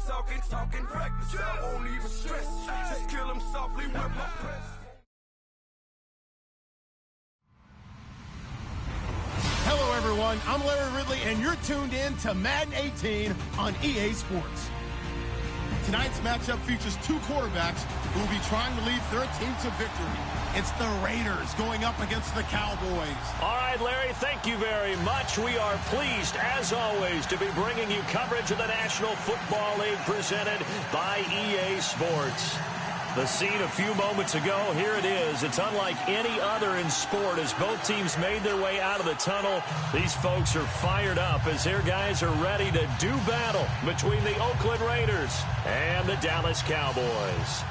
talking reckless. I won't even stress. Just kill him softly with my press. Hello, everyone. I'm Larry Ridley, and you're tuned in to Madden 18 on EA Sports. Tonight's matchup features two quarterbacks who will be trying to lead their team to victory. It's the Raiders going up against the Cowboys. All right, Larry, thank you very much. We are pleased, as always, to be bringing you coverage of the National Football League presented by EA Sports. The scene a few moments ago, here it is. It's unlike any other in sport as both teams made their way out of the tunnel. These folks are fired up as their guys are ready to do battle between the Oakland Raiders and the Dallas Cowboys.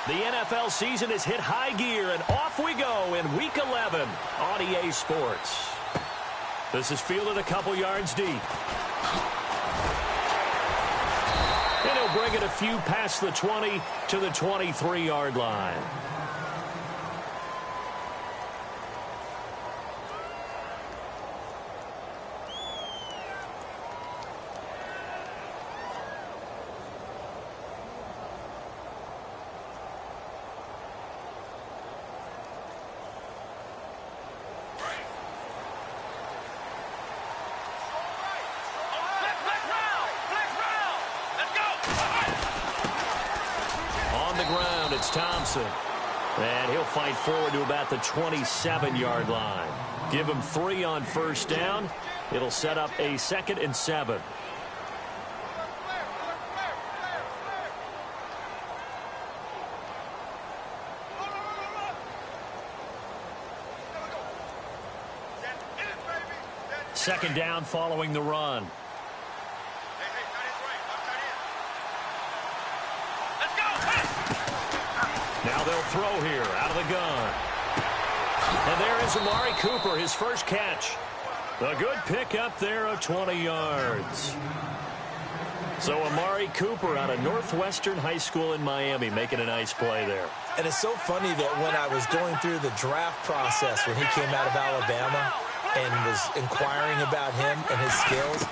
The NFL season has hit high gear, and off we go in Week 11 on EA Sports. This is fielded a couple yards deep. And he'll bring it a few past the 20 to the 23-yard line. Thompson, and he'll fight forward to about the 27-yard line. Give him 3 on first down. It'll set up a 2nd and 7. Second down following the run. Now they'll throw here out of the gun. And there is Amari Cooper, his first catch. A good pickup there of 20 yards. So Amari Cooper out of Northwestern High School in Miami making a nice play there. And it's so funny that when I was going through the draft process when he came out of Alabama and was inquiring about him and his skills,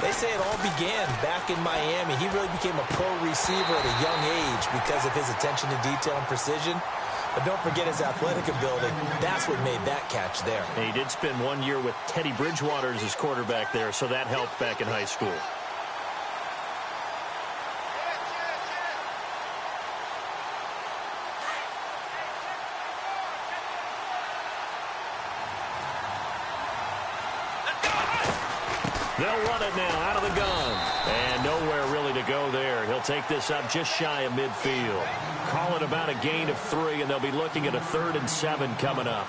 they say it all began back in Miami. He really became a pro receiver at a young age because of his attention to detail and precision. But don't forget his athletic ability. That's what made that catch there. And he did spend 1 year with Teddy Bridgewater as his quarterback there, so that helped back in high school. They'll run it now out of the gun. And nowhere really to go there. He'll take this up just shy of midfield. Call it about a gain of 3, and they'll be looking at a 3rd and 7 coming up.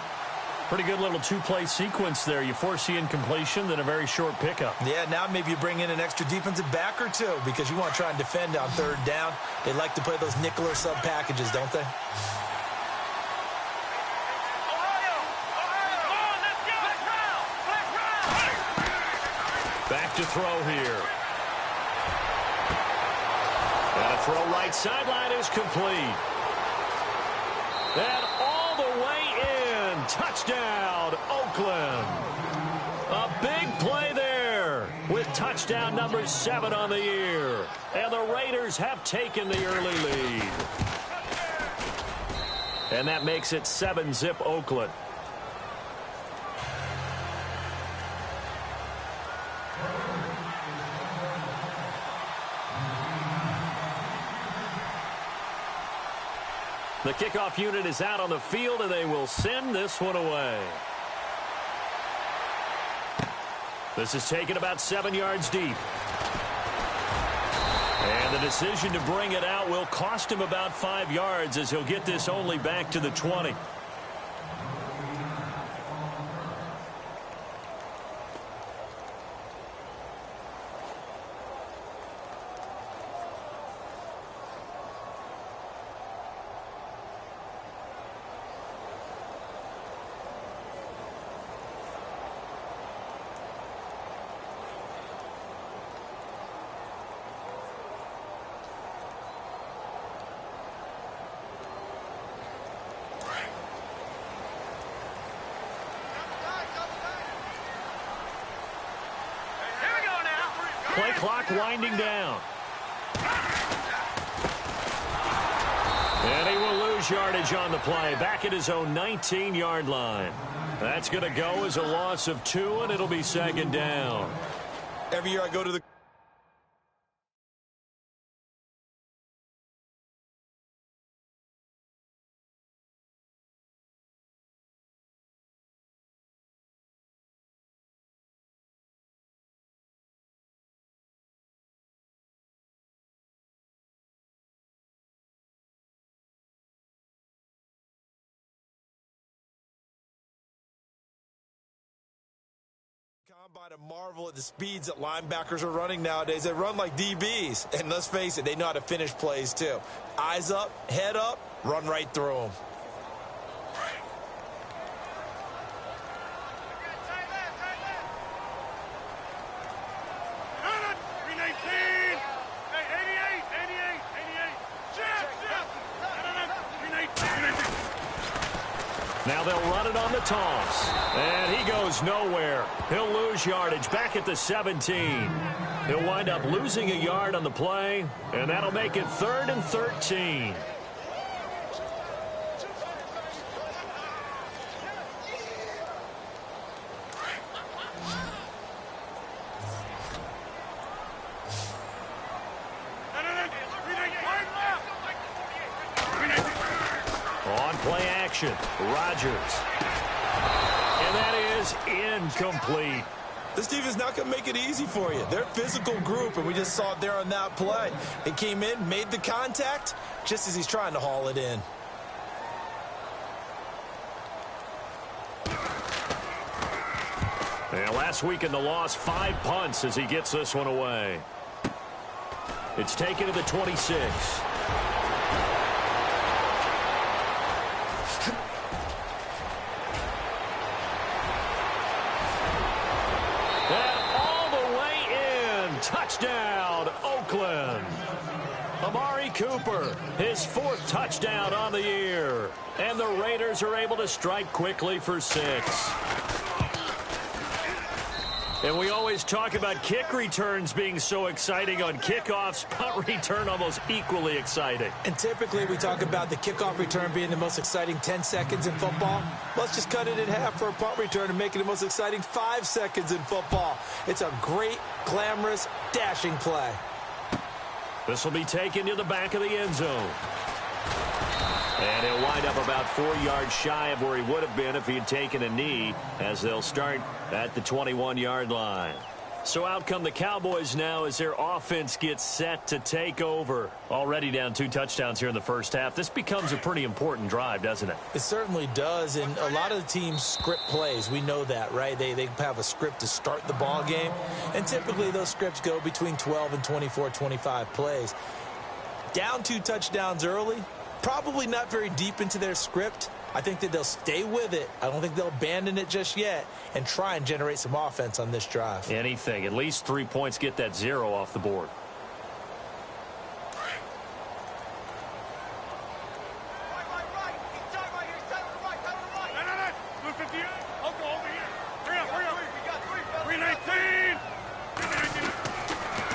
Pretty good little two-play sequence there. You force the incompletion, then a very short pickup. Yeah, now maybe you bring in an extra defensive back or two because you want to try and defend on 3rd down. They like to play those nickel or sub packages, don't they? Back to throw here. And a throw right sideline is complete. And all the way in. Touchdown, Oakland. A big play there with touchdown number 7 on the year. And the Raiders have taken the early lead. And that makes it 7-zip Oakland. The kickoff unit is out on the field, and they will send this one away. This is taken about 7 yards deep. And the decision to bring it out will cost him about 5 yards as he'll get this only back to the 20. Play clock winding down. And he will lose yardage on the play. Back at his own 19-yard line. That's going to go as a loss of 2, and it'll be second down. Every year I go to the combine and marvel at the speeds that linebackers are running nowadays. They run like DBs. And let's face it, they know how to finish plays too. Eyes up, head up, run right through them. Now they'll run it on the toss. And he goes nowhere. He'll lose yardage back at the 17. He'll wind up losing a yard on the play, and that'll make it 3rd and 13. Play action. Rodgers. And that is incomplete. This team is not going to make it easy for you. They're a physical group, and we just saw it there on that play. He came in, made the contact, just as he's trying to haul it in. And last week in the loss, 5 punts as he gets this one away. It's taken to the 26. Touchdown, Oakland. Amari Cooper, his 4th touchdown on the year. And the Raiders are able to strike quickly for 6. And we always talk about kick returns being so exciting on kickoffs. Punt return almost equally exciting. And typically we talk about the kickoff return being the most exciting 10 seconds in football. Let's just cut it in half for a punt return and make it the most exciting 5 seconds in football. It's a great, glamorous, dashing play. This will be taken to the back of the end zone. And he'll wind up about 4 yards shy of where he would have been if he had taken a knee, as they'll start at the 21-yard line. So out come the Cowboys now as their offense gets set to take over. Already down 2 touchdowns here in the first half. This becomes a pretty important drive, doesn't it? It certainly does, and a lot of the teams script plays. We know that, right? They have a script to start the ball game, and typically those scripts go between 12 and 24, 25 plays. Down 2 touchdowns early, probably not very deep into their script. I think that they'll stay with it. I don't think they'll abandon it just yet and try and generate some offense on this drive. Anything. At least 3 points, get that 0 off the board.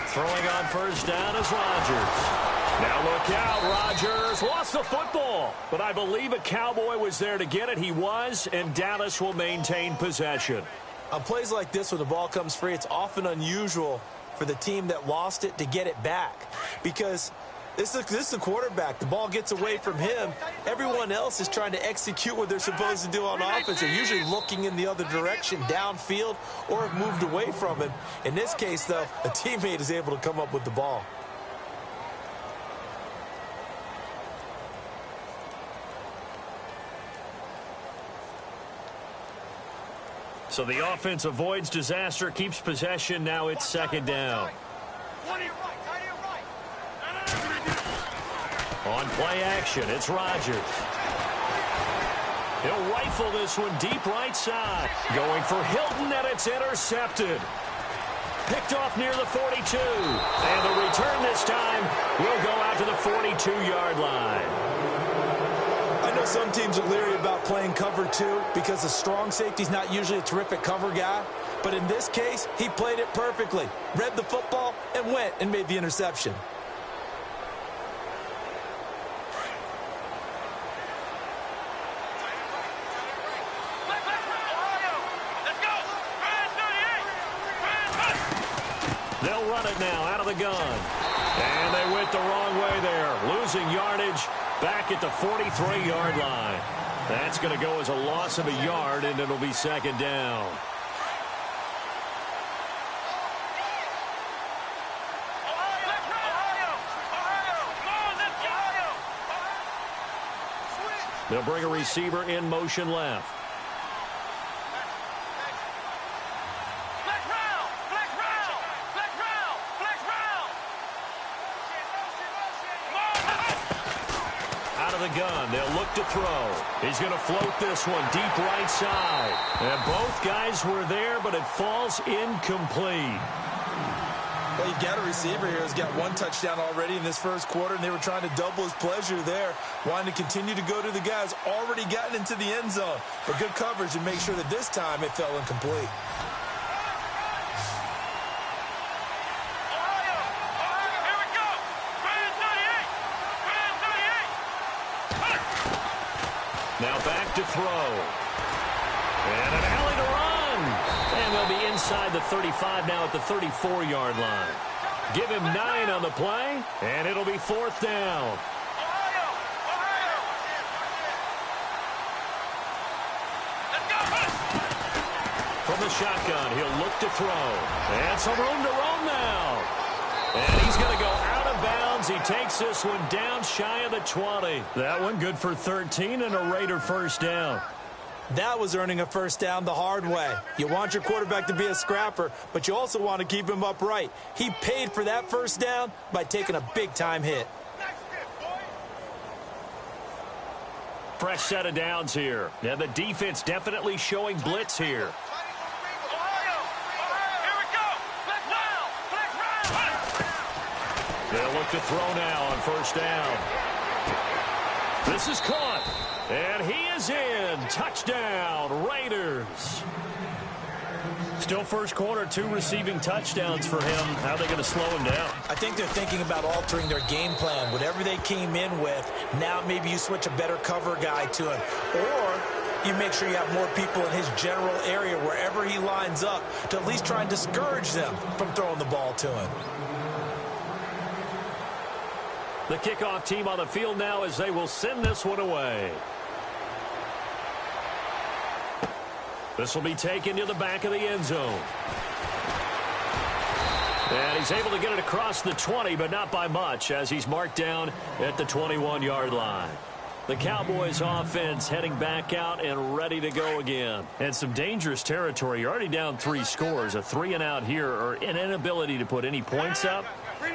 Throwing on first down is Rodgers. Now look out, Rodgers lost the football, but I believe a Cowboy was there to get it. He was, and Dallas will maintain possession. On plays like this, when the ball comes free, it's often unusual for the team that lost it to get it back, because this is the quarterback. The ball gets away from him. Everyone else is trying to execute what they're supposed to do on offense. They're usually looking in the other direction, downfield, or have moved away from him. In this case, though, a teammate is able to come up with the ball. So the offense avoids disaster, keeps possession. Now it's second down. On play action, it's Rodgers. He'll rifle this one deep right side. Going for Hilton, and it's intercepted. Picked off near the 42. And the return this time will go out to the 42-yard line. I know some teams are leery about playing cover 2 because the strong safety's not usually a terrific cover guy. But in this case, he played it perfectly, read the football, and went and made the interception. They'll run it now out of the gun. And they went the wrong way there, losing yardage back at the 43-yard line. That's going to go as a loss of a yard, and it'll be second down. They'll bring a receiver in motion left. Out of the gun, they'll look to throw. He's going to float this one deep right side. And both guys were there, but it falls incomplete. Well, you've got a receiver here who's got one touchdown already in this first quarter, and they were trying to double his pleasure there, wanting to continue to go to the guys already gotten into the end zone. But good coverage and make sure that this time it fell incomplete. Now back to throw. And an alley to run. And they'll be inside the 35 now at the 34-yard line. Give him 9 on the play, and it'll be fourth down. From the shotgun, he'll look to throw. And some room to roam now. And he's going to go out of bounds. He takes this one down shy of the 20. That one good for 13 and a Raider first down. That was earning a first down the hard way. You want your quarterback to be a scrapper, but you also want to keep him upright. He paid for that first down by taking a big-time hit. Fresh set of downs here. Now the defense definitely showing blitz here. They'll look to throw now on first down. This is caught. And he is in. Touchdown, Raiders. Still first quarter, 2 receiving touchdowns for him. How are they going to slow him down? I think they're thinking about altering their game plan. Whatever they came in with, now maybe you switch a better cover guy to him. Or you make sure you have more people in his general area wherever he lines up to at least try and discourage them from throwing the ball to him. The kickoff team on the field now as they will send this one away. This will be taken to the back of the end zone. And he's able to get it across the 20, but not by much, as he's marked down at the 21-yard line. The Cowboys offense heading back out and ready to go again. And some dangerous territory. You're already down 3 scores. A 3-and-out here, or an inability to put any points up.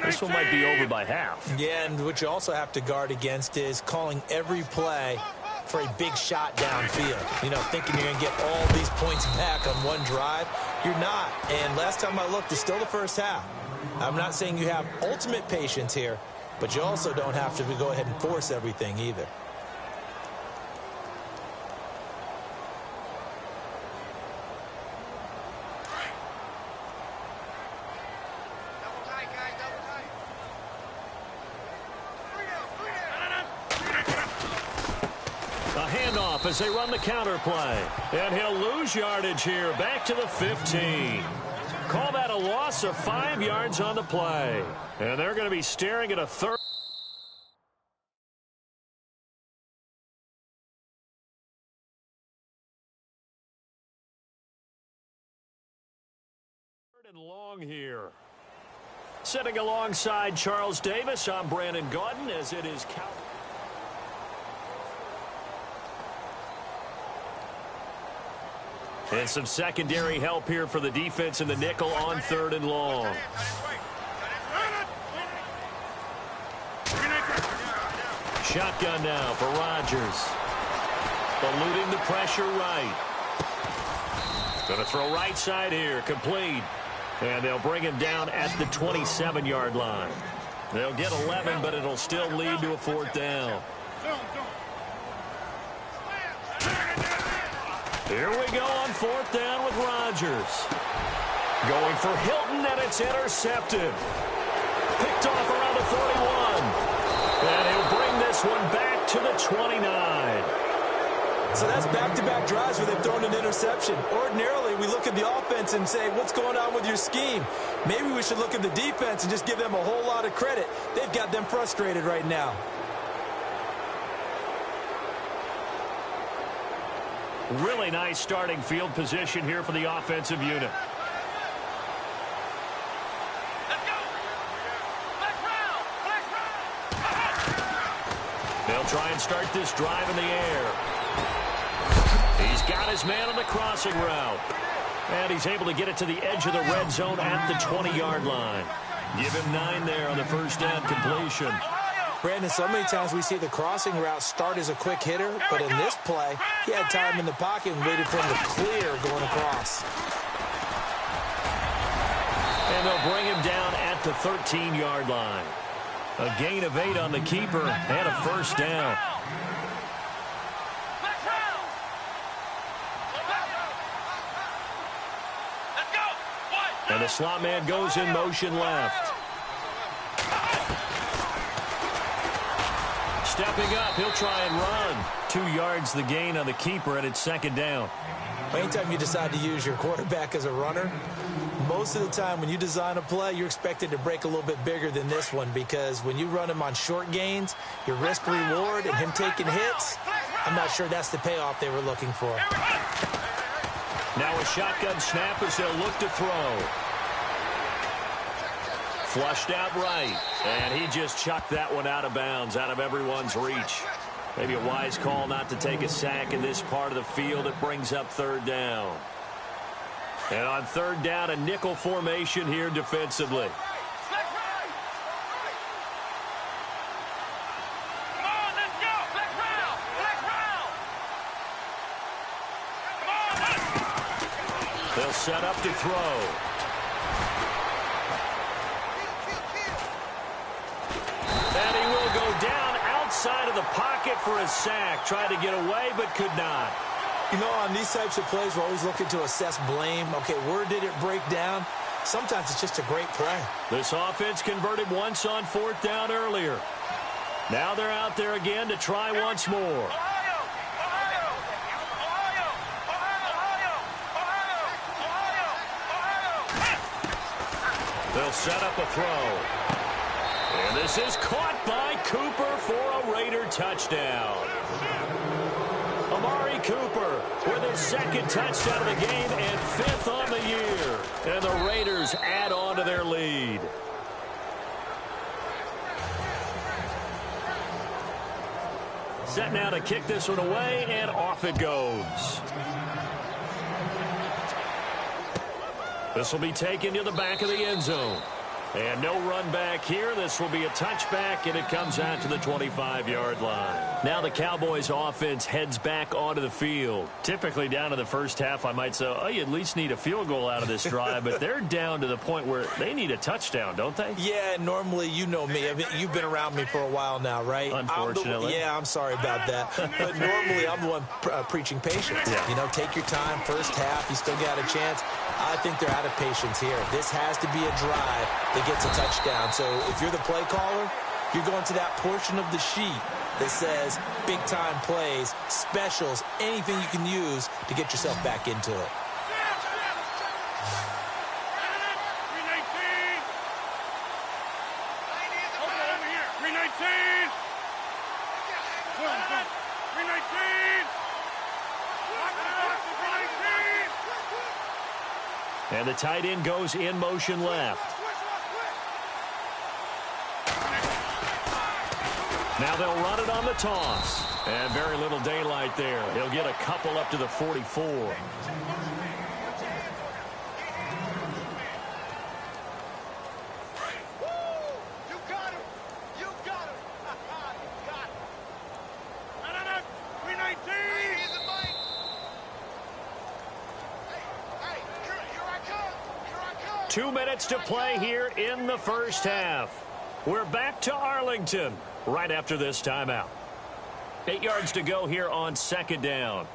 This one might be over by half. Yeah, and what you also have to guard against is calling every play for a big shot downfield. You know, thinking you're going to get all these points back on one drive. You're not. And last time I looked, it's still the first half. I'm not saying you have ultimate patience here, but you also don't have to go ahead and force everything either. As they run the counter play. And he'll lose yardage here. Back to the 15. Call that a loss of 5 yards on the play. And they're going to be staring at a third and long here. Sitting alongside Charles Davis, I'm Brandon Gaudin as it is count. And some secondary help here for the defense in the nickel on 3rd and long. Shotgun now for Rodgers. Eluding the pressure right. Going to throw right side here, complete. And they'll bring him down at the 27-yard line. They'll get 11, but it'll still lead to a 4th down. Here we go on 4th down with Rodgers. Going for Hilton, and it's intercepted. Picked off around the 41. And he'll bring this one back to the 29. So that's back-to-back drives where they've thrown an interception. Ordinarily, we look at the offense and say, what's going on with your scheme? Maybe we should look at the defense and just give them a whole lot of credit. They've got them frustrated right now. Really nice starting field position here for the offensive unit. They'll try and start this drive in the air. He's got his man on the crossing route. And he's able to get it to the edge of the red zone at the 20-yard line. Give him 9 there on the first down completion. Brandon, so many times we see the crossing route start as a quick hitter, but in this play, he had time in the pocket and waited for him to clear going across. And they'll bring him down at the 13-yard line. A gain of 8 on the keeper and a first down. And the slot man goes in motion left. Stepping up, he'll try and run. 2 yards the gain on the keeper, and it's second down. Anytime you decide to use your quarterback as a runner, most of the time when you design a play, you're expected to break a little bit bigger than this one, because when you run him on short gains, your risk-reward and him taking hits, I'm not sure that's the payoff they were looking for. Now a shotgun snap as they'll look to throw. Flushed out right, and he just chucked that one out of bounds, out of everyone's reach. Maybe a wise call not to take a sack in this part of the field. It brings up third down. And on third down, a nickel formation here defensively. They'll set up to throw. And he will go down outside of the pocket for a sack. Tried to get away, but could not. You know, on these types of plays, we're always looking to assess blame. Okay, where did it break down? Sometimes it's just a great play. This offense converted once on fourth down earlier. Now they're out there again to try once more. They'll set up a throw. And this is caught by Cooper for a Raider touchdown. Amari Cooper with his second touchdown of the game and 5th on the year. And the Raiders add on to their lead. Set now to kick this one away, and off it goes. This will be taken to the back of the end zone. And no run back here. This will be a touchback, and it comes out to the 25-yard line. Now the Cowboys offense heads back onto the field. Typically down to the first half, I might say, oh, you at least need a field goal out of this drive, but they're down to the point where they need a touchdown, don't they? Yeah, normally, you know me. I mean, you've been around me for a while now, right? Unfortunately. I'm sorry about that. But normally, I'm the one preaching patience. Yeah. You know, take your time, first half, you still got a chance. I think they're out of patience here. This has to be a drive that gets a touchdown. So if you're the play caller, you're going to that portion of the sheet that says big-time plays, specials, anything you can use to get yourself back into it. And the tight end goes in motion left. Now they'll run it on the toss. And very little daylight there. He'll get a couple up to the 44. Two minutes to play here in the first half. We're back to Arlington right after this timeout. 8 yards to go here on second down.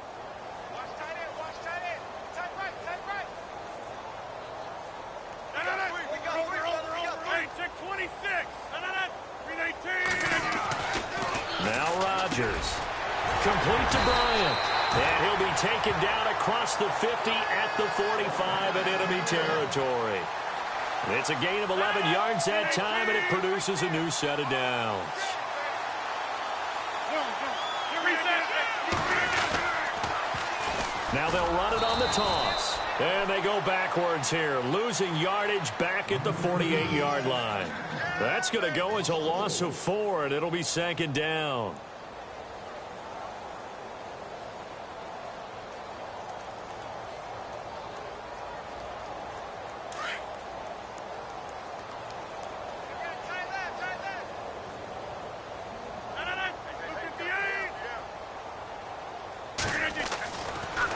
Rodgers. Complete to Bryant. And he'll be taken down across the 50 at the 45 in enemy territory. It's a gain of 11 yards that time, and it produces a new set of downs. Now they'll run it on the toss. And they go backwards here, losing yardage back at the 48-yard line. That's going to go as a loss of 4, and it'll be second down.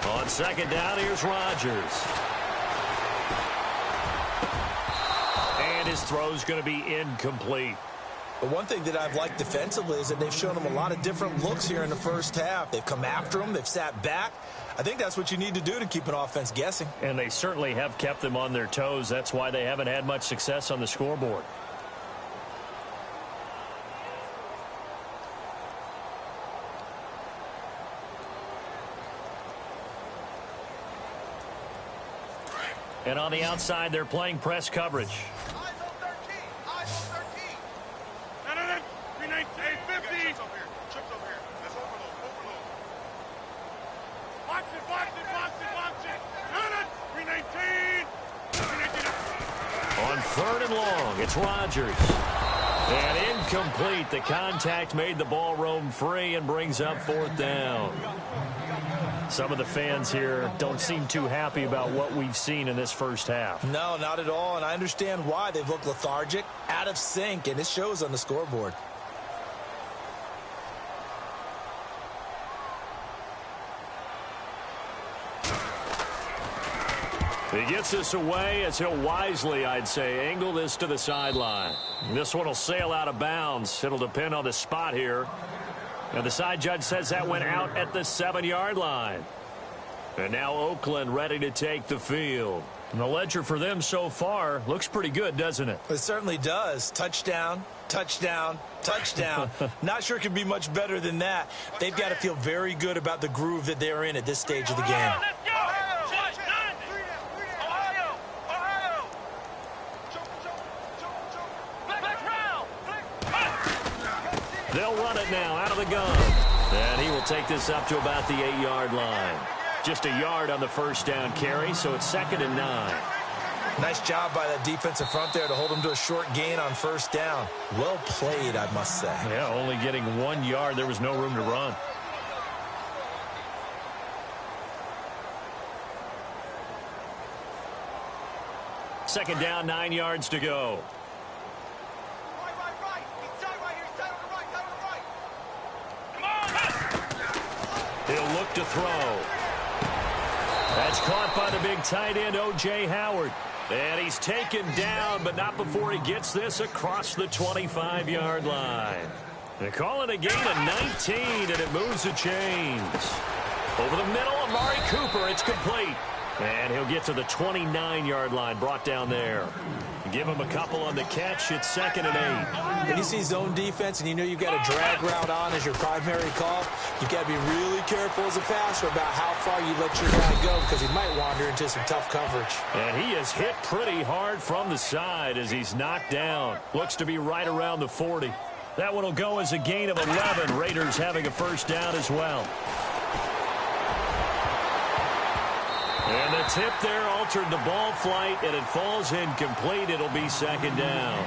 On second down, here's Rodgers. And his throw's going to be incomplete. But one thing that I've liked defensively is that they've shown him a lot of different looks here in the first half. They've come after him. They've sat back. I think that's what you need to do to keep an offense guessing. And they certainly have kept them on their toes. That's why they haven't had much success on the scoreboard. And on the outside, they're playing press coverage. Eyes on 13. Eyes on 13. No. 319, 50. Trips over here. Trips over here. That's overload. Box it. No. 319. On third and long, it's Rodgers. And incomplete. The contact made the ball roam free and brings up fourth down. Some of the fans here don't seem too happy about what we've seen in this first half. No, not at all, and I understand why. They've looked lethargic, out of sync, and it shows on the scoreboard. He gets this away as he'll wisely, I'd say, angle this to the sideline. This one will sail out of bounds. It'll depend on the spot here. And the side judge says that went out at the 7-yard line. And now Oakland ready to take the field. And the ledger for them so far looks pretty good, doesn't it? It certainly does. Touchdown, touchdown, touchdown. Not sure it could be much better than that. They've got to feel very good about the groove that they're in at this stage of the game. They'll run it now out of the gun. And he will take this up to about the 8-yard line. Just a yard on the first down carry, so it's 2nd and 9. Nice job by that defensive front there to hold him to a short gain on first down. Well played, I must say. Yeah, only getting 1 yard. There was no room to run. Second down, 9 yards to go. He'll look to throw. That's caught by the big tight end, O.J. Howard. And he's taken down, but not before he gets this across the 25-yard line. They call it a gain of 19, and it moves the chains. Over the middle, Amari Cooper. It's complete. And he'll get to the 29-yard line, brought down there. Give him a couple on the catch. It's 2nd and 8. When you see zone defense and you know you've got a drag route on as your primary call, you've got to be really careful as a passer about how far you let your guy go because he might wander into some tough coverage. And he is hit pretty hard from the side as he's knocked down. Looks to be right around the 40. That one will go as a gain of 11. Raiders having a first down as well. And the tip there altered the ball flight, and it falls incomplete. It'll be 2nd down.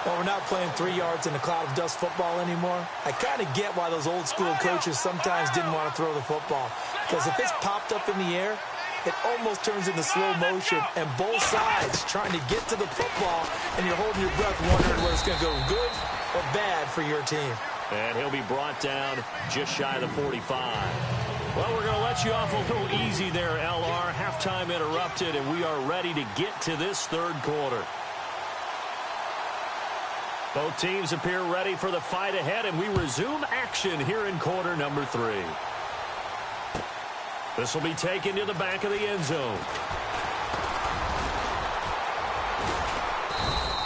Well, we're not playing 3 yards in a cloud of dust football anymore. I kind of get why those old school coaches sometimes didn't want to throw the football. Because if it's popped up in the air, it almost turns into slow motion, and both sides trying to get to the football, and you're holding your breath wondering whether it's going to go good or bad for your team. And he'll be brought down just shy of the 45. Well, we're going to let you off a little easy there, LR. Halftime interrupted, and we are ready to get to this third quarter. Both teams appear ready for the fight ahead, and we resume action here in quarter number 3. This will be taken to the back of the end zone.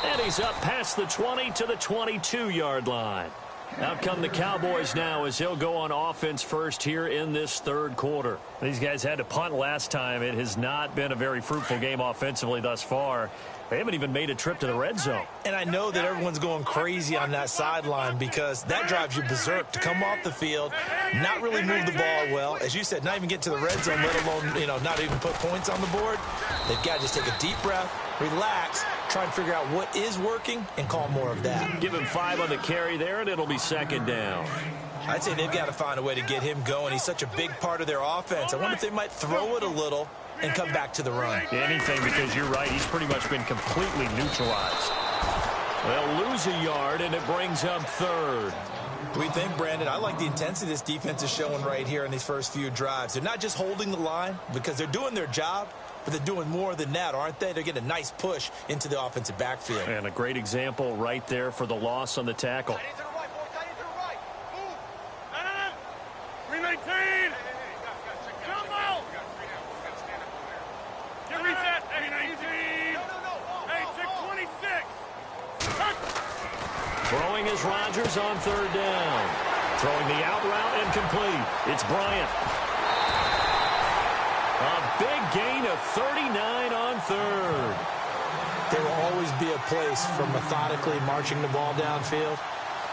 And he's up past the 20 to the 22-yard line. Out come the Cowboys now as he'll go on offense first here in this third quarter. These guys had to punt last time. It has not been a very fruitful game offensively thus far. They haven't even made a trip to the red zone. And I know that everyone's going crazy on that sideline because that drives you berserk to come off the field, not really move the ball well. As you said, not even get to the red zone, let alone, not even put points on the board. They've got to just take a deep breath, relax, try and figure out what is working and call more of that. Give him 5 on the carry there, and it'll be second down. I'd say they've got to find a way to get him going. He's such a big part of their offense. I wonder if they might throw it a little and come back to the run. Anything, because you're right. He's pretty much been completely neutralized. They'll lose a yard, and it brings up third. What do you think, Brandon? I like the intensity this defense is showing right here in these first few drives. They're not just holding the line because they're doing their job, but they're doing more than that, aren't they? They're getting a nice push into the offensive backfield. And a great example right there for the loss on the tackle. Tight end to the right, boy. Tight end to the right. Move. No. 319. Come on. Get reset. 319. No. Hey, 626. Throwing is Rodgers on third down. Throwing the out route and complete. It's Bryant. A big gain of 39 on third. There will always be a place for methodically marching the ball downfield.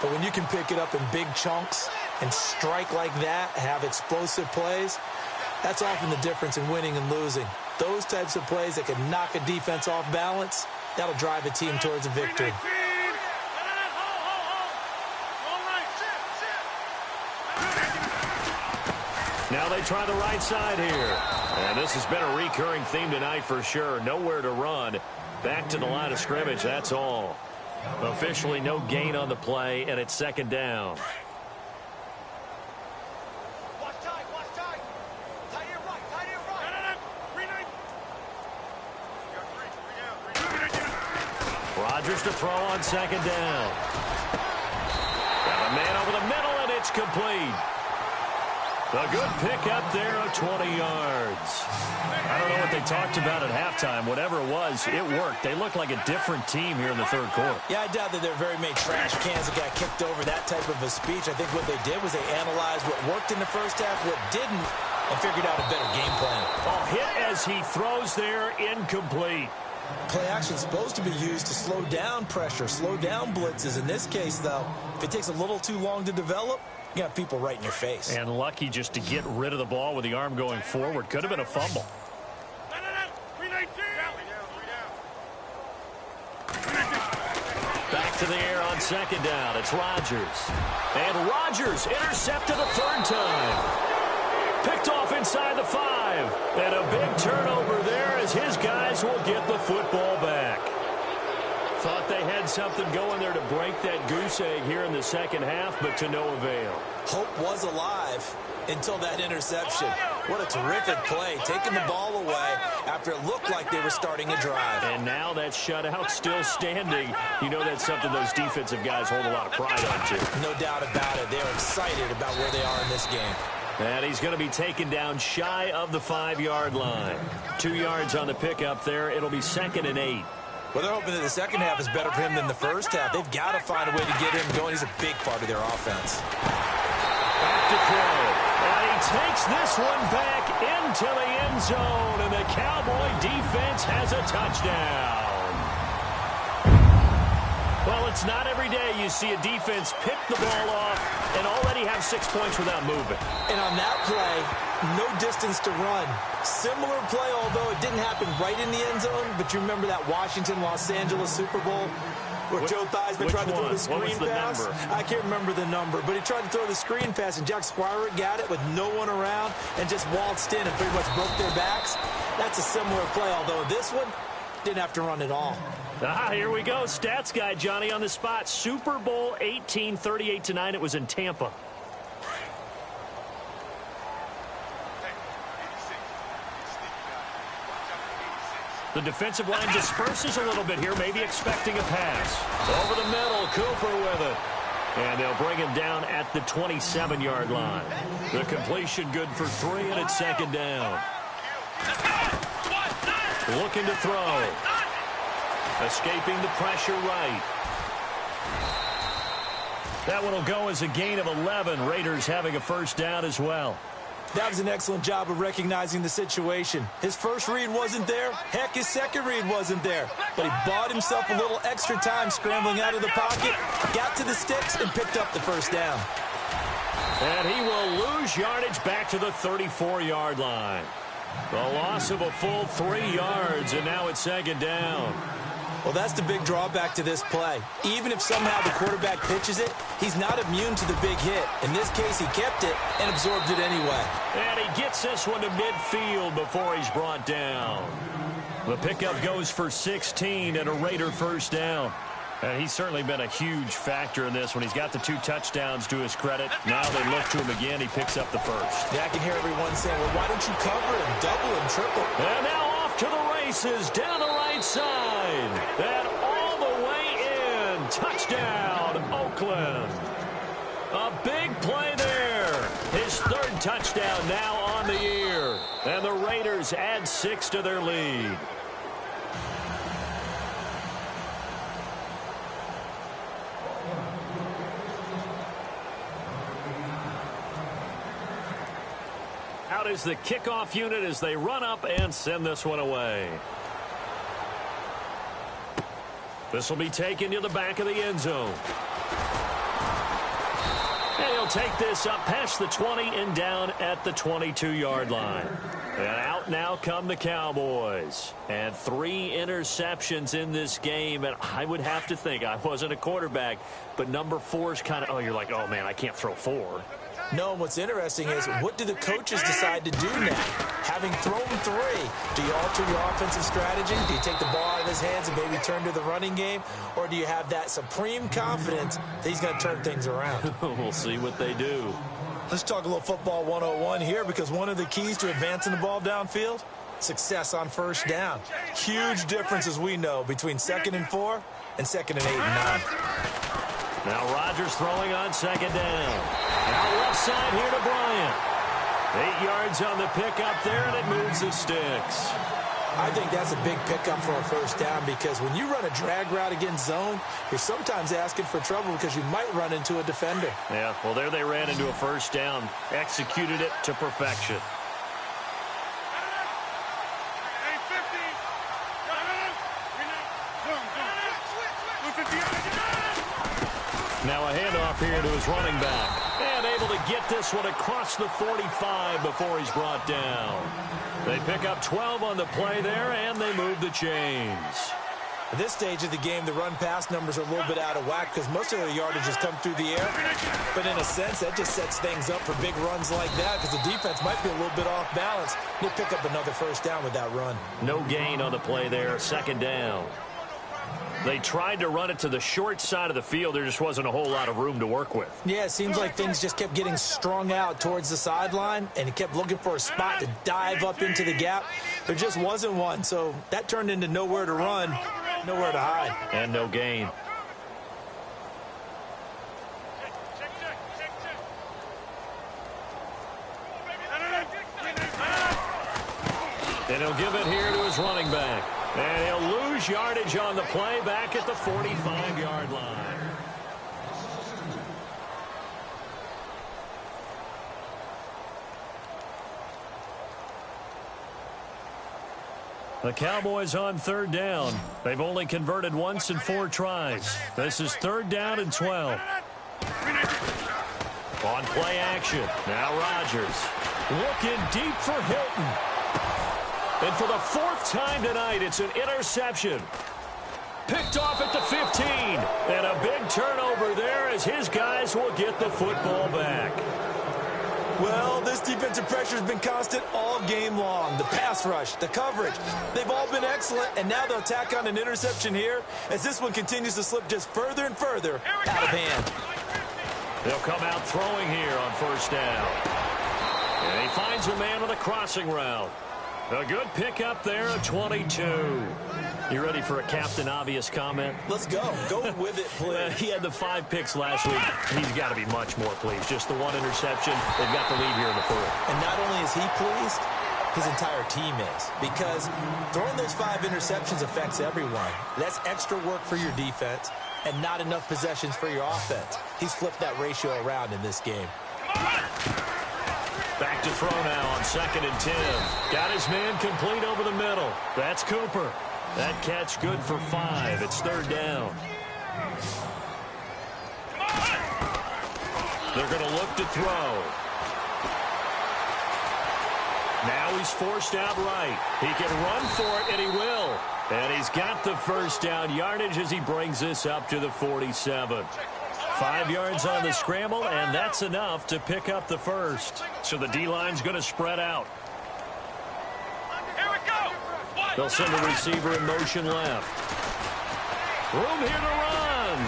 But when you can pick it up in big chunks and strike like that, have explosive plays, that's often the difference in winning and losing. Those types of plays that can knock a defense off balance, that'll drive a team towards a victory. Now they try the right side here. And this has been a recurring theme tonight for sure. Nowhere to run. Back to the line of scrimmage, that's all. Officially no gain on the play, and it's second down. Watch tight. Tight end right. No. Rodgers to throw on second down. Got a man over the middle, and it's complete. A good pick up there of 20 yards. I don't know what they talked about at halftime. Whatever it was, it worked. They look like a different team here in the third quarter. Yeah, I doubt that there are very many trash cans that got kicked over that type of a speech. I think what they did was they analyzed what worked in the first half, what didn't, and figured out a better game plan. Oh, hit as he throws there, incomplete. Play action is supposed to be used to slow down pressure, slow down blitzes. In this case, though, if it takes a little too long to develop, you got people right in your face. And lucky just to get rid of the ball with the arm going forward. Could have been a fumble. Back to the air on second down. It's Rodgers. And Rodgers intercepted a third time. Picked off inside the 5. And a big turnover there as his guys will get the football back. Thought they had something going there to break that goose egg here in the second half, but to no avail. Hope was alive until that interception. What a terrific play, taking the ball away after it looked like they were starting a drive. And now that shutout still standing. You know that's something those defensive guys hold a lot of pride on, too. No doubt about it. They're excited about where they are in this game. And he's going to be taken down shy of the 5-yard line. 2 yards on the pickup there. It'll be 2nd and 8. Well, they're hoping that the second half is better for him than the first half. They've got to find a way to get him going. He's a big part of their offense. Back to throw. And he takes this one back into the end zone. And the Cowboy defense has a touchdown. Well, it's not every day you see a defense pick the ball off and already have 6 points without moving. And on that play, no distance to run. Similar play, although it didn't happen right in the end zone. But you remember that Washington-Los Angeles Super Bowl where Joe Theismann tried to throw the screen pass? I can't remember the number, but he tried to throw the screen pass, and Jack Squire got it with no one around and just waltzed in and pretty much broke their backs. That's a similar play, although this one didn't have to run at all. Here we go. Stats guy Johnny on the spot. Super Bowl 18, 38-9. It was in Tampa. The defensive line disperses a little bit here, maybe expecting a pass. Over the middle, Cooper with it. And they'll bring him down at the 27-yard line. The completion good for 3, and it's second down. Looking to throw. Escaping the pressure right. That one will go as a gain of 11. Raiders having a first down as well. That was an excellent job of recognizing the situation. His first read wasn't there. Heck, his second read wasn't there. But he bought himself a little extra time scrambling out of the pocket, got to the sticks, and picked up the first down. And he will lose yardage back to the 34-yard line. The loss of a full 3 yards, and now it's second down. Well, that's the big drawback to this play. Even if somehow the quarterback pitches it, he's not immune to the big hit. In this case, he kept it and absorbed it anyway. And he gets this one to midfield before he's brought down. The pickup goes for 16 and a Raider first down. And he's certainly been a huge factor in this when he's got the 2 touchdowns to his credit. Now they look to him again. He picks up the first. Yeah, I can hear everyone saying, well, why don't you cover him, double him, triple? And now off to the races down the right side. And all the way in. Touchdown, Oakland. A big play there. His 3rd touchdown now on the year. And the Raiders add 6 to their lead. Out is the kickoff unit as they run up and send this one away. This will be taken to the back of the end zone. And he'll take this up past the 20 and down at the 22-yard line. And out now come the Cowboys. And 3 interceptions in this game. And I would have to think, I wasn't a quarterback, but number 4 is kind of, oh, you're like, oh, man, I can't throw 4. No, what's interesting is what do the coaches decide to do now? Having thrown 3, do you alter your offensive strategy? Do you take the ball out of his hands and maybe turn to the running game? Or do you have that supreme confidence that he's going to turn things around? We'll see what they do. Let's talk a little football 101 here, because one of the keys to advancing the ball downfield, success on first down. Huge difference, as we know, between 2nd and 4 and 2nd and 8 and 9. Now Rodgers throwing on second down. Now left side here to Bryant. 8 yards on the pickup there, and it moves the sticks. I think that's a big pickup for a first down, because when you run a drag route against zone, you're sometimes asking for trouble because you might run into a defender. Yeah, well, there they ran into a first down. Executed it to perfection. Now a handoff here to his running back. And able to get this one across the 45 before he's brought down. They pick up 12 on the play there, and they move the chains. At this stage of the game, the run-pass numbers are a little bit out of whack because most of the yardage has come through the air. But in a sense, that just sets things up for big runs like that, because the defense might be a little bit off balance. They'll pick up another first down with that run. No gain on the play there, second down. They tried to run it to the short side of the field. There just wasn't a whole lot of room to work with. Yeah, it seems like things just kept getting strung out towards the sideline, and he kept looking for a spot to dive up into the gap. There just wasn't one, so that turned into nowhere to run, nowhere to hide. And no gain. And he'll give it here to his running back. And he'll lose yardage on the play back at the 45-yard line. The Cowboys on third down. They've only converted once in 4 tries. This is 3rd down and 12. On play action. Now Rodgers looking deep for Hilton. And for the 4th time tonight, it's an interception. Picked off at the 15. And a big turnover there as his guys will get the football back. Well, this defensive pressure has been constant all game long. The pass rush, the coverage, they've all been excellent, and now they'll tack on an interception here as this one continues to slip just further and further out of hand. They'll come out throwing here on first down. And he finds a man with a crossing route. A good pickup there at 22. You ready for a Captain Obvious comment? Let's go. Go with it, please. He had the 5 picks last week. He's got to be much more pleased. Just the 1 interception. They've got the lead here in the 4th. And not only is he pleased, his entire team is. Because throwing those 5 interceptions affects everyone. That's extra work for your defense. and not enough possessions for your offense. He's flipped that ratio around in this game. Back to throw now on 2nd and 10. Got his man complete over the middle. That's Cooper. That catch good for 5. It's 3rd down. They're going to look to throw. Now he's forced out right. He can run for it, and he will. And he's got the first down yardage as he brings this up to the 47. 5 yards on the scramble, and that's enough to pick up the first. So the D-line's going to spread out. Here we go. They'll send the receiver in motion left. Room here to run.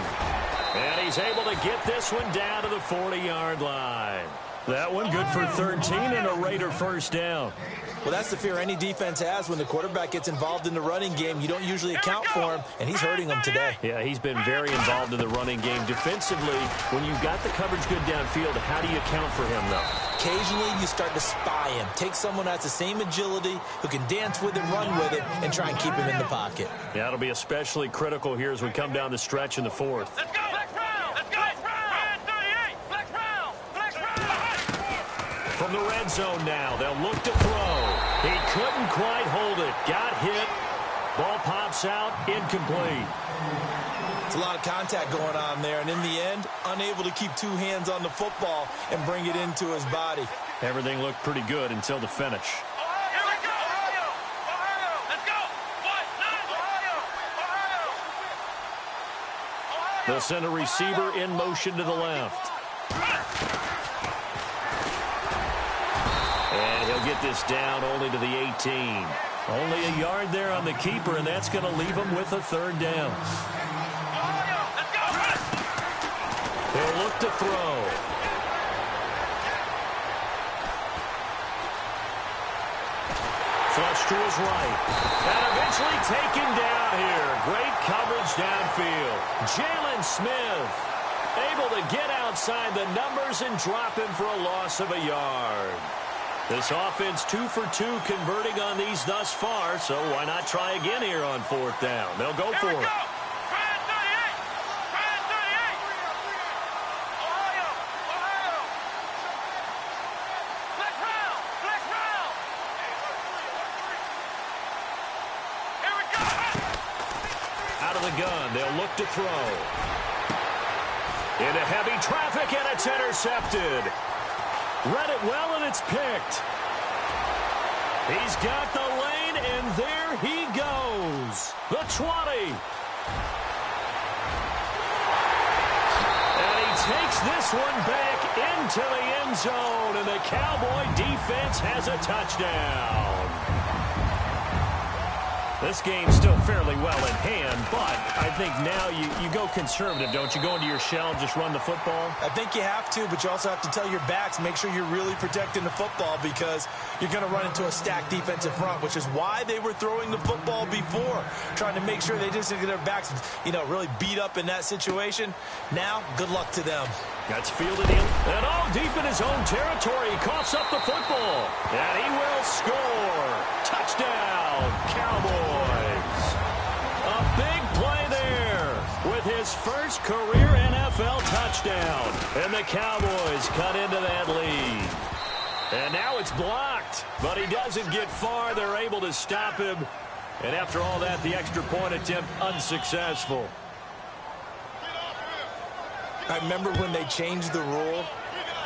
And he's able to get this one down to the 40-yard line. That one good for 13 and a Raider first down. Well, that's the fear any defense has when the quarterback gets involved in the running game. You don't usually account for him, and he's hurting them today. Yeah, he's been very involved in the running game. Defensively, when you've got the coverage good downfield, how do you account for him, though? Occasionally, you start to spy him. Take someone who has the same agility, who can dance with it, run with it, and try and keep him in the pocket. Yeah, it'll be especially critical here as we come down the stretch in the 4th. Let's go. Let's go. From the red zone now, they'll look to throw. He couldn't quite hold it. Got hit. Ball pops out, incomplete. It's a lot of contact going on there, and in the end, unable to keep 2 hands on the football and bring it into his body. Everything looked pretty good until the finish. Here we go. Ohio. Let's go. Ohio. They'll send a receiver in motion to the left. And he'll get this down only to the 18. Only a yard there on the keeper, and that's going to leave him with a 3rd down. They'll look to throw. Flush to his right. And eventually taken down here. Great coverage downfield. Jalen Smith able to get outside the numbers and drop him for a loss of a yard. This offense 2 for 2 converting on these thus far, so why not try again here on 4th down? They'll go for it. Out of the gun, they'll look to throw. Into heavy traffic, and it's intercepted. Read it well, and it's picked. He's got the lane, and there he goes. The 20. And he takes this one back into the end zone, and the Cowboy defense has a touchdown. This game's still fairly well in hand, but I think now you go conservative, don't you? Go into your shell, just run the football? I think you have to, but you also have to tell your backs, make sure you're really protecting the football because you're going to run into a stacked defensive front, which is why they were throwing the football before, trying to make sure they just get their backs, really beat up in that situation. Now, good luck to them. That's fielded in, and all deep in his own territory. He coughs up the football, and he will score. Touchdown, Cowboys. A big play there with his first career NFL touchdown, and the Cowboys cut into that lead. And now it's blocked, but he doesn't get far. They're able to stop him, and after all that, the extra point attempt unsuccessful. I remember when they changed the rule,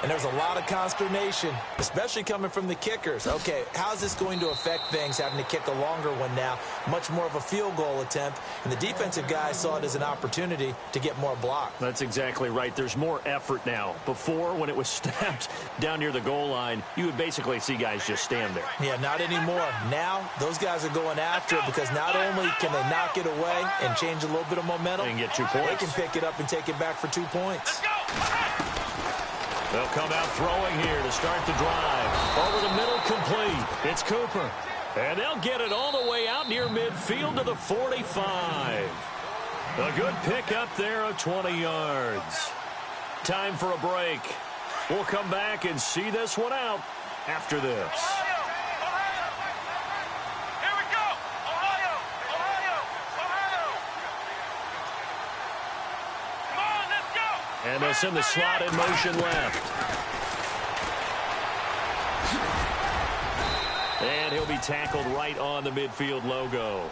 and there was a lot of consternation, especially coming from the kickers. Okay, how's this going to affect things, having to kick a longer one now, much more of a field goal attempt, and the defensive guys saw it as an opportunity to get more block. That's exactly right. There's more effort now. Before, when it was snapped down near the goal line, you would basically see guys just stand there. Yeah, not anymore. Now, those guys are going after it because not only can they knock it away and change a little bit of momentum, they can get 2 points. They can pick it up and take it back for 2 points. They'll come out throwing here to start the drive. Over the middle, complete. It's Cooper. And they'll get it all the way out near midfield to the 45. A good pickup there of 20 yards. Time for a break. We'll come back and see this one out after this. And they'll send the slot in motion left. And he'll be tackled right on the midfield logo.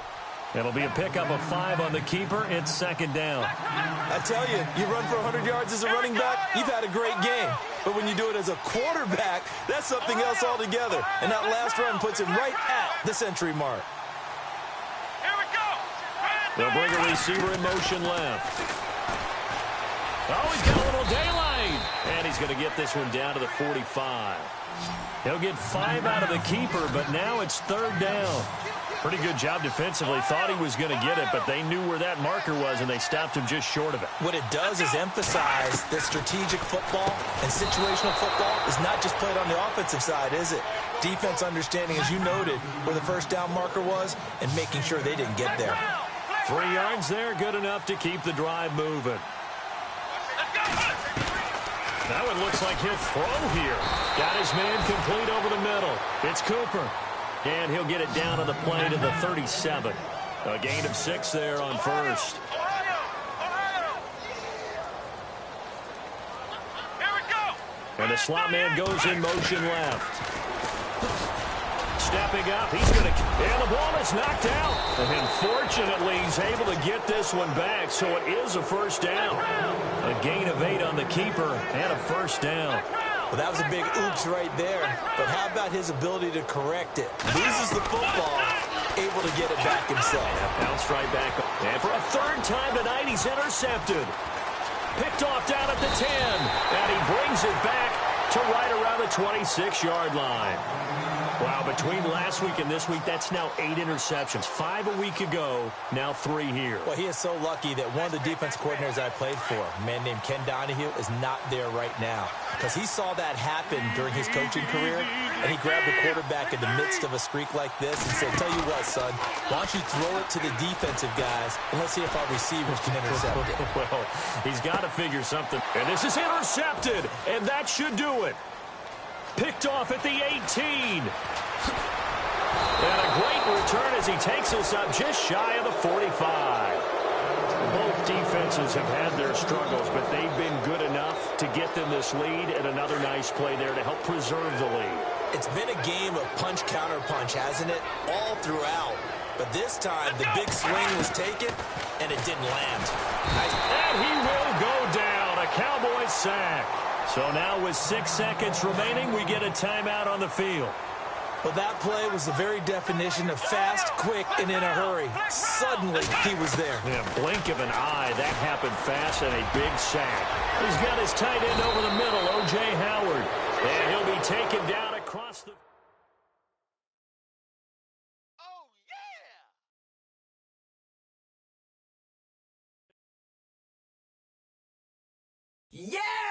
It'll be a pickup of 5 on the keeper. It's second down. I tell you, you run for 100 yards as a running back, you've had a great game. But when you do it as a quarterback, that's something else altogether. And that last run puts him right at the century mark. Here we go. They'll bring a receiver in motion left. Oh, he's got a little daylight. And he's going to get this one down to the 45. He'll get 5 out of the keeper, but now it's third down. Pretty good job defensively. Thought he was going to get it, but they knew where that marker was, and they stopped him just short of it. What it does is emphasize that strategic football and situational football is not just played on the offensive side, is it? Defense understanding, as you noted, where the first down marker was and making sure they didn't get there. 3 yards there, good enough to keep the drive moving. That one looks like he'll throw here. Got his man complete over the middle. It's Cooper. And he'll get it down on the play to the 37. A gain of 6 there on first. Here we go. And the slot man goes in motion left. Stepping up, he's going to... And the ball is knocked out. And fortunately, he's able to get this one back, so it is a first down. A gain of 8 on the keeper and a first down. Well, that was a big oops right there. But how about his ability to correct it? Loses the football, able to get it back himself. Yeah, bounced right back. And for a third time tonight, he's intercepted. Picked off down at the 10. And he brings it back to right around the 26-yard line. Wow, between last week and this week, that's now 8 interceptions. 5 a week ago, now 3 here. Well, he is so lucky that one of the defense coordinators I played for, a man named Ken Donahue, is not there right now. Because he saw that happen during his coaching career, and he grabbed the quarterback in the midst of a streak like this and said, tell you what, son, why don't you throw it to the defensive guys, and let's see if our receivers can intercept it. Well, he's got to figure something. And this is intercepted, and that should do it. Picked off at the 18. And a great return as he takes us up just shy of the 45. Both defenses have had their struggles, but they've been good enough to get them this lead, and another nice play there to help preserve the lead. It's been a game of punch-counter-punch, hasn't it? All throughout. But this time, the big swing was taken, and it didn't land. And he will go down. A Cowboys sack. So now with 6 seconds remaining, we get a timeout on the field. Well, that play was the very definition of fast, quick, and in a hurry. Suddenly, he was there. In a blink of an eye, that happened fast, and a big sack. He's got his tight end over the middle, O.J. Howard. And he'll be taken down across the... Oh, yeah! Yeah!